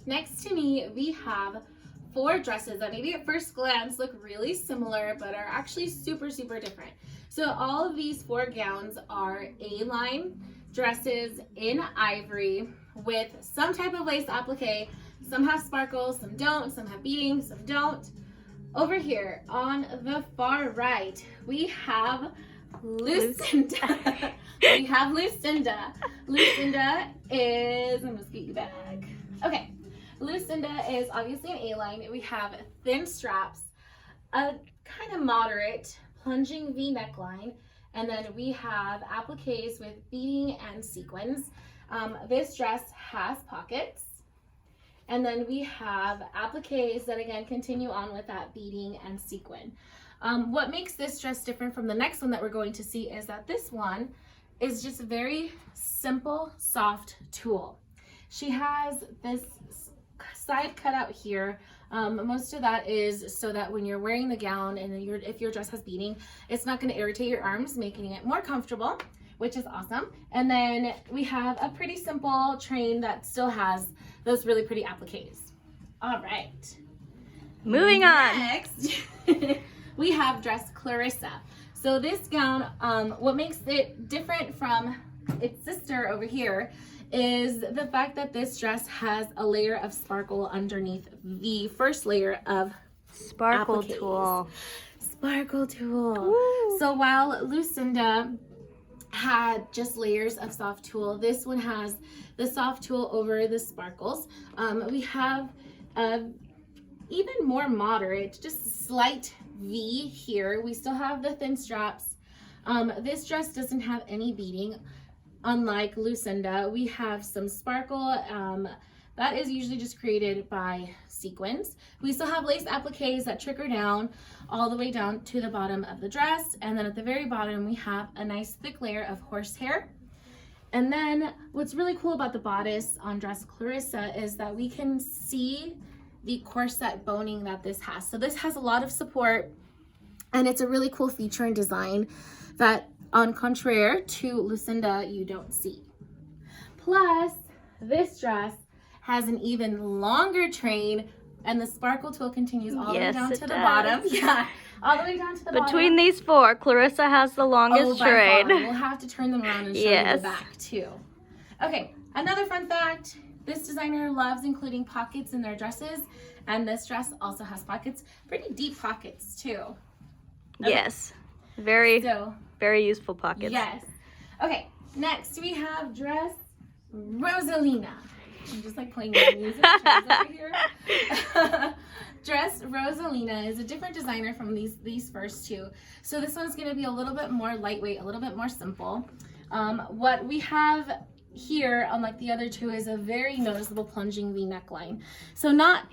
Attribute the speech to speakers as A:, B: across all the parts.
A: Next to me, we have 4 dresses that maybe at first glance look really similar, but are actually super, super different. So all of these 4 gowns are A-line dresses in ivory with some type of lace applique. Some have sparkles, some don't, some have beading, some don't. Over here on the far right, we have Lucinda. We have Lucinda. Lucinda is, I'm gonna get you back. Okay, Lucinda is obviously an A-line. We have thin straps, a kind of moderate plunging V neckline, and then we have appliques with beading and sequins. This dress has pockets. And then we have appliques that again continue on with that beading and sequin. What makes this dress different from the next one that we're going to see is that this one is just a very simple, soft tulle. She has this side cutout here. Most of that is so that when you're wearing the gown and if your dress has beading, it's not going to irritate your arms, making it more comfortable, which is awesome. And then we have a pretty simple train that still has those really pretty appliques. All right.
B: Moving on.
A: Next, we have dress Clarissa. So this gown, what makes it different from its sister over here is the fact that this dress has a layer of sparkle underneath the first layer of
B: Sparkle
A: appliques.
B: tulle.
A: Sparkle tulle.
B: Woo.
A: So while Lucinda had just layers of soft tulle, this one has the soft tulle over the sparkles. We have even more moderate, just slight V here. We still have the thin straps. This dress doesn't have any beading. Unlike Lucinda, we have some sparkle. That is usually just created by sequins. We still have lace appliques that trickle down all the way down to the bottom of the dress. And then at the very bottom, we have a nice thick layer of horsehair. And then what's really cool about the bodice on dress Clarissa is that we can see the corset boning that this has. So this has a lot of support, and it's a really cool feature and design that, on contrary to Lucinda, you don't see. Plus, this dress has an even longer train, and the sparkle tulle continues all the way down to the bottom. Yeah, all the way down to the bottom.
B: Between these 4, Clarissa has the longest
A: by
B: train.
A: far. We'll have to turn them around and show you the back too. Okay, another fun fact. This designer loves including pockets in their dresses, and this dress also has pockets, pretty deep pockets too. Okay.
B: Yes, very useful pockets.
A: Yes. Okay, next we have dress Rosalina. I'm just like playing the music over here. Dress Rosalina is a different designer from these first 2. So this one's going to be a little bit more lightweight, a little bit more simple. What we have here, unlike the other 2, is a very noticeable plunging V neckline. So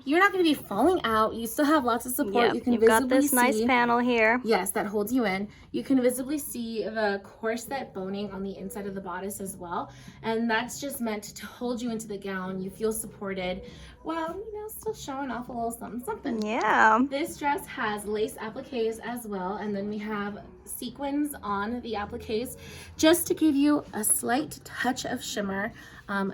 A: you're not going to be falling out. You still have lots of support.
B: Yep,
A: You can
B: you've
A: visibly
B: got this nice
A: see,
B: panel here.
A: yes, that holds you in. You can visibly see the corset boning on the inside of the bodice as well. And that's just meant to hold you into the gown. You feel supported while, still showing off a little something.
B: Yeah.
A: This dress has lace appliques as well, and then we have sequins on the appliques just to give you a slight touch of shimmer.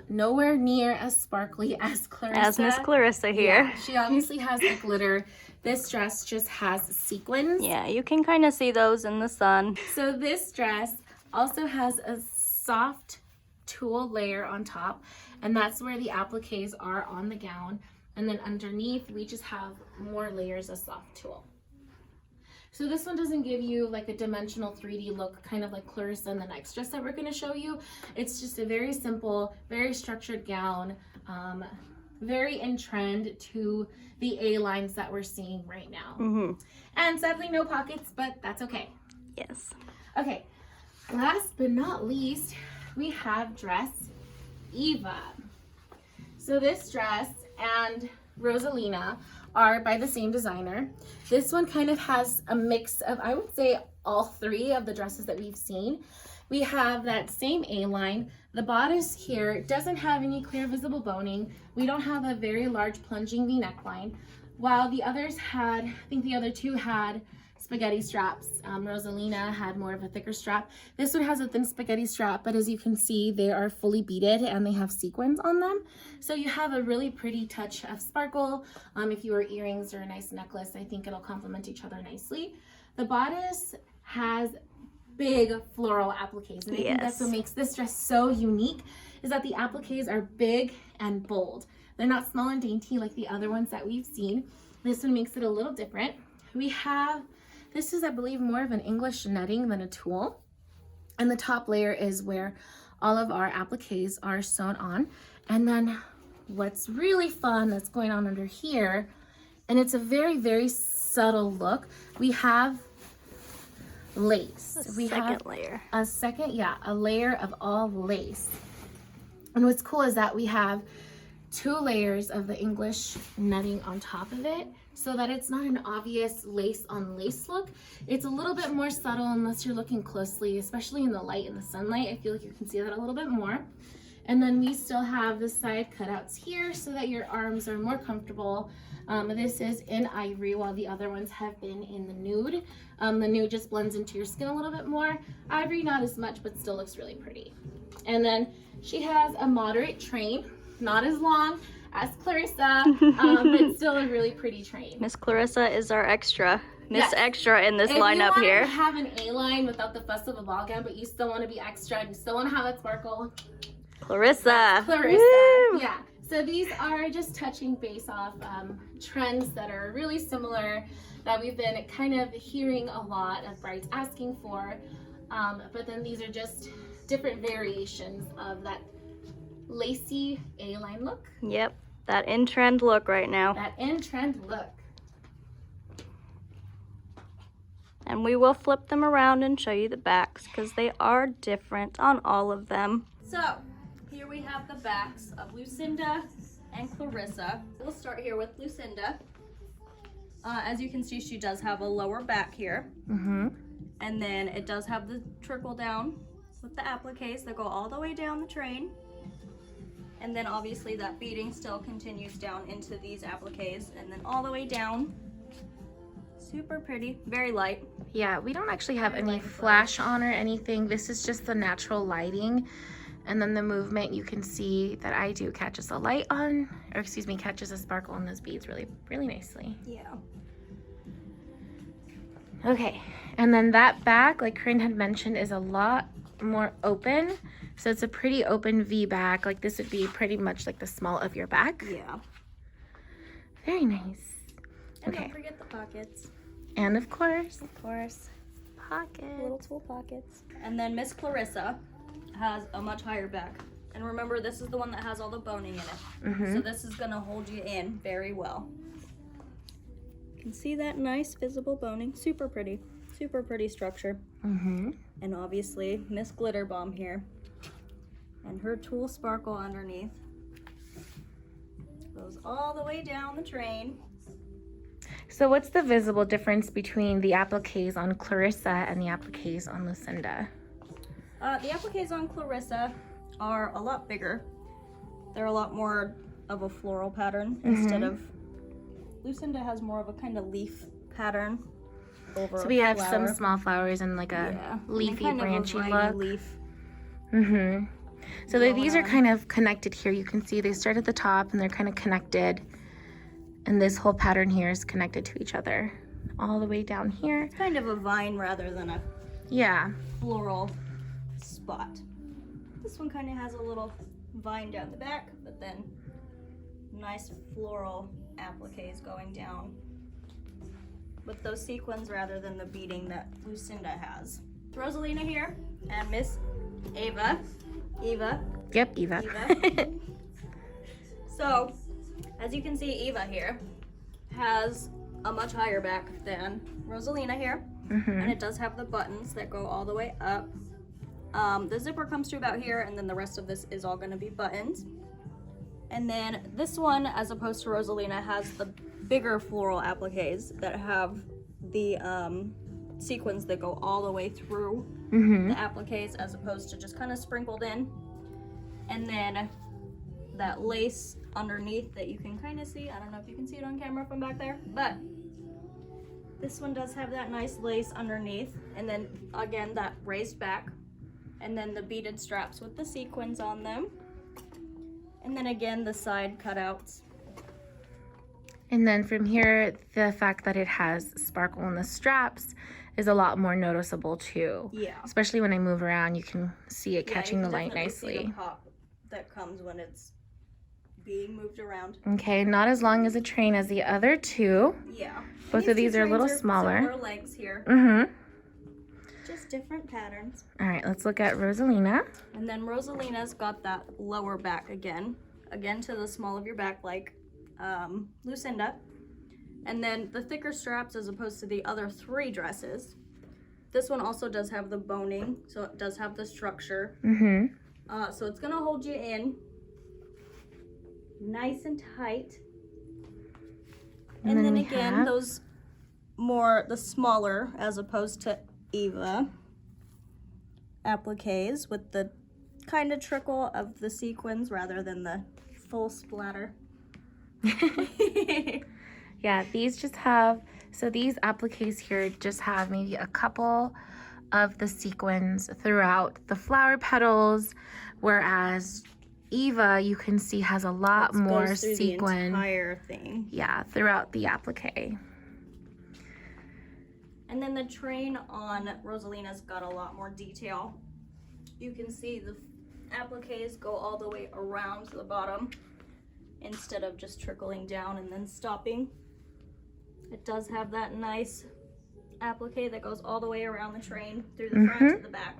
A: Nowhere near as sparkly as Clarissa.
B: As Miss Clarissa here.
A: Yeah, she obviously has the glitter. This dress just has sequins.
B: Yeah, you can kind of see those in the sun.
A: So this dress also has a soft tulle layer on top, and that's where the appliques are on the gown. And then underneath, we just have more layers of soft tulle. So this one doesn't give you like a dimensional 3D look, kind of like Clarissa in the next dress that we're going to show you. It's just a very simple, very structured gown, very in trend to the A-lines that we're seeing right now.
B: Mm-hmm.
A: And sadly, no pockets, but that's okay.
B: Yes.
A: Okay, last but not least, we have dress Eva. So this dress and Rosalina are by the same designer. This one kind of has a mix of, I would say, all 3 of the dresses that we've seen. We have that same A-line. The bodice here doesn't have any clear visible boning. We don't have a very large plunging V neckline. While the others had, I think the other 2 had spaghetti straps. Rosalina had more of a thicker strap. This one has a thin spaghetti strap, but as you can see, they are fully beaded and they have sequins on them. So you have a really pretty touch of sparkle. If you wear earrings or a nice necklace, I think it'll complement each other nicely. The bodice has big floral appliques, and I think that's what makes this dress so unique, is that the appliques are big and bold. They're not small and dainty like the other ones that we've seen. This one makes it a little different. We have, this is I believe more of an English netting than a tulle, and the top layer is where all of our appliques are sewn on. And then what's really fun that's going on under here, and it's a very, very subtle look, we have lace. We have a layer of all lace. And what's cool is that we have 2 layers of the English netting on top of it, so that it's not an obvious lace on lace look. It's a little bit more subtle unless you're looking closely, especially in the light and the sunlight. I feel like you can see that a little bit more. And then we still have the side cutouts here so that your arms are more comfortable. This is in ivory, while the other ones have been in the nude. The nude just blends into your skin a little bit more. Ivory, not as much, but still looks really pretty. And then she has a moderate train, not as long as Clarissa, but still a really pretty train.
B: Miss Clarissa is our extra. Extra in this lineup here.
A: If you want to have an A-line without the fuss of a ball gown, but you still want to be extra and you still want to have that sparkle,
B: Clarissa.
A: Woo! Yeah. So these are just touching base off trends that are really similar, that we've been kind of hearing a lot of brides asking for. But then these are just different variations of that lacy A-line look.
B: Yep, that in-trend look right now.
A: That in-trend look.
B: And we will flip them around and show you the backs because they are different on all of them. So, here we have the backs of Lucinda and Clarissa. We'll start here with Lucinda. As you can see, she does have a lower back here. And then it does have the trickle down with the appliques that go all the way down the train. And then obviously that beading still continues down into these appliques and then all the way down. Super pretty, very light.
A: Yeah, we don't actually have any flash on or anything. This is just the natural lighting. And then the movement, you can see that I do catches a light on, or excuse me, catches a sparkle on those beads really, really nicely.
B: Yeah.
A: Okay, and then that back, like Corinne had mentioned, is a lot more open. So it's a pretty open V back. Like this would be pretty much like the small of your back.
B: Yeah.
A: Very nice.
B: And don't forget the pockets.
A: And of course,
B: pockets. Little tool pockets. And then Miss Clarissa has a much higher back. And remember, this is the one that has all the boning in it. So this is gonna hold you in very well. You can see that nice visible boning. Super pretty structure. And obviously Miss Glitter Bomb here. And her tulle sparkle underneath. Goes all the way down the train.
A: So what's the visible difference between the appliques on Clarissa and the appliques on Lucinda?
B: The appliques on Clarissa are a lot bigger. They're a lot more of a floral pattern instead of Lucinda has more of a kind of leaf pattern over.
A: So we have some small flowers and like a leafy, branchy look.
B: Leaf.
A: So these are kind of connected here. You can see they start at the top and they're kind of connected. And this whole pattern here is connected to each other all the way down here.
B: It's kind of a vine rather than a floral spot. This one kind of has a little vine down the back, but then nice floral appliques going down with those sequins rather than the beading that Lucinda has. Rosalina here and Miss Eva.
A: Yep, Eva.
B: So, as you can see, Eva here has a much higher back than Rosalina here. And it does have the buttons that go all the way up. The zipper comes to about here, and then the rest of this is all going to be buttons. And then this one, as opposed to Rosalina, has the bigger floral appliques that have the sequins that go all the way through the appliques, as opposed to just kind of sprinkled in. And then that lace underneath that you can kind of see. I don't know if you can see it on camera from back there, but This one does have that nice lace underneath, and then again that raised back, and then the beaded straps with the sequins on them, and then again the side cutouts.
A: And then from here, the fact that it has sparkle in the straps is a lot more noticeable too.
B: Yeah.
A: Especially when I move around, you can see it
B: Yeah,
A: catching
B: you
A: the
B: can
A: light
B: definitely see
A: nicely.
B: the pop that comes when it's being moved around.
A: Okay, not as long as a train as the other two.
B: Yeah.
A: Both of these are a little smaller.
B: Similar legs here.
A: Mm-hmm.
B: Just different patterns.
A: All right, let's look at Rosalina.
B: And then Rosalina's got that lower back again to the small of your back like Lucinda. And then the thicker straps as opposed to the other 3 dresses. This one also does have the boning, so it does have the structure.
A: Mm-hmm.
B: So it's gonna hold you in nice and tight. And then
A: we
B: again,
A: have-
B: those the smaller as opposed to Eva appliques with the kind of trickle of the sequins rather than the full splatter.
A: Yeah, these just have, so these appliques here just have maybe a couple of the sequins throughout the flower petals, whereas Eva, you can see, has a lot more
B: goes through
A: sequin.
B: the entire thing.
A: Yeah, throughout the applique.
B: And then the train on Rosalina's got a lot more detail. You can see the appliques go all the way around the bottom instead of just trickling down and then stopping. It does have that nice applique that goes all the way around the train through the front to the back.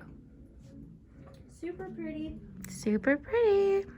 B: Super pretty.
A: Super pretty.